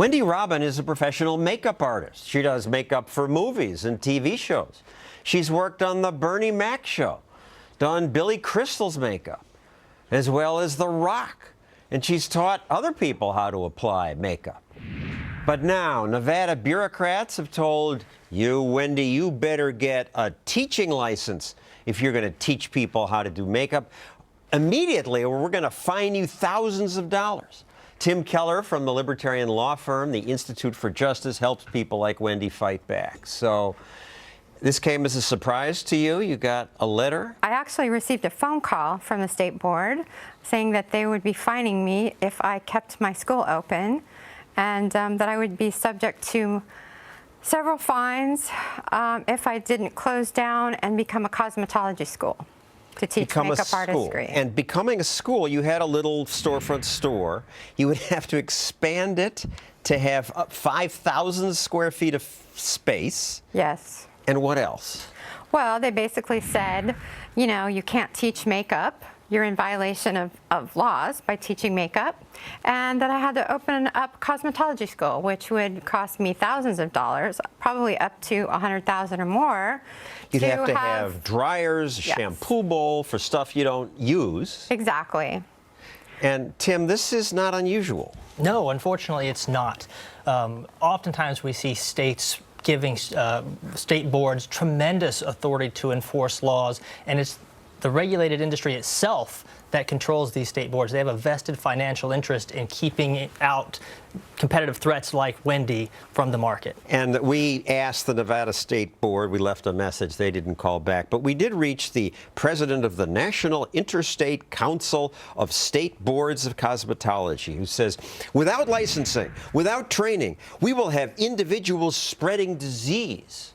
Wendy Robin is a professional makeup artist. She does makeup for movies and TV shows. She's worked on The Bernie Mac Show, done Billy Crystal's makeup, as well as The Rock. And she's taught other people how to apply makeup. But now, Nevada bureaucrats have told you, Wendy, you better get a teaching license if you're going to teach people how to do makeup immediately, or we're going to fine you thousands of dollars. Tim Keller from the libertarian law firm, the Institute for Justice, helps people like Wendy fight back. So this came as a surprise to you. You got a letter? I actually received a phone call from the state board saying that they would be fining me if I kept my school open, and that I would be subject to several fines if I didn't close down and become a cosmetology school to teach makeup artistry. And becoming a school, you had a little storefront store. You would have to expand it to have 5,000 square feet of space. Yes. And what else? Well, they basically said, you know, you can't teach makeup. You're in violation of laws by teaching makeup, and that I had to open up cosmetology school, which would cost me thousands of dollars, probably up to $100,000 or more. You'd have to have dryers, yes, shampoo bowl for stuff you don't use. Exactly. And Tim, this is not unusual. No, unfortunately, it's not. Oftentimes we see states giving state boards tremendous authority to enforce laws, and it's the regulated industry itself that controls these state boards. They have a vested financial interest in keeping out competitive threats like Wendy from the market. And we asked the Nevada State Board, we left a message, they didn't call back, but we did reach the president of the National Interstate Council of State Boards of Cosmetology, who says, without licensing, without training, we will have individuals spreading disease.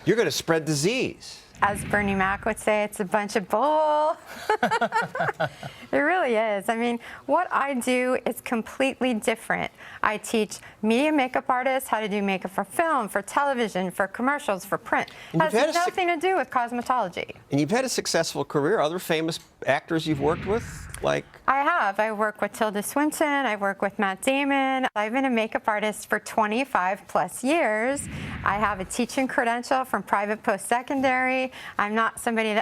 You're going to spread disease. As Bernie Mac would say, it's a bunch of bull. It really is. I mean, what I do is completely different. I teach media makeup artists how to do makeup for film, for television, for commercials, for print. It has nothing to do with cosmetology. And you've had a successful career. Other famous actors you've worked with, like? I have. I work with Tilda Swinton. I work with Matt Damon. I've been a makeup artist for 25 plus years. I have a teaching credential from private post-secondary. I'm not somebody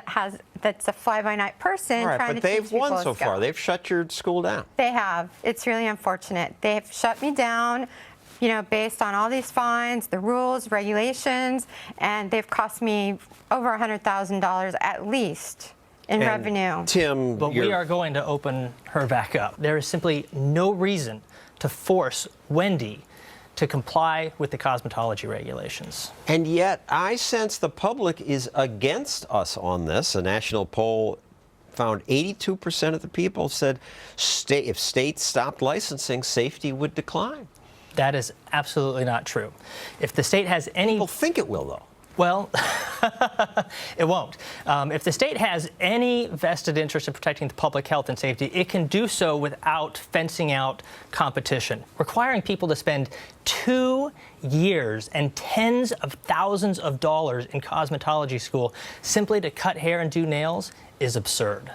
that's a fly-by-night person trying to teach people. But they've won so far. They've shut your school down. They have. It's really unfortunate. They've shut me down, you know, based on all these fines, the rules, regulations, and they've cost me over $100,000 at least in revenue. Tim, but we are going to open her back up. There is simply no reason to force Wendy to comply with the cosmetology regulations. And yet, I sense the public is against us on this. A national poll found 82% of the people said if states stopped licensing, safety would decline. That is absolutely not true. If the state has any... People think it will, though. Well, it won't. If the state has any vested interest in protecting the public health and safety, it can do so without fencing out competition. Requiring people to spend 2 years and tens of thousands of dollars in cosmetology school simply to cut hair and do nails is absurd.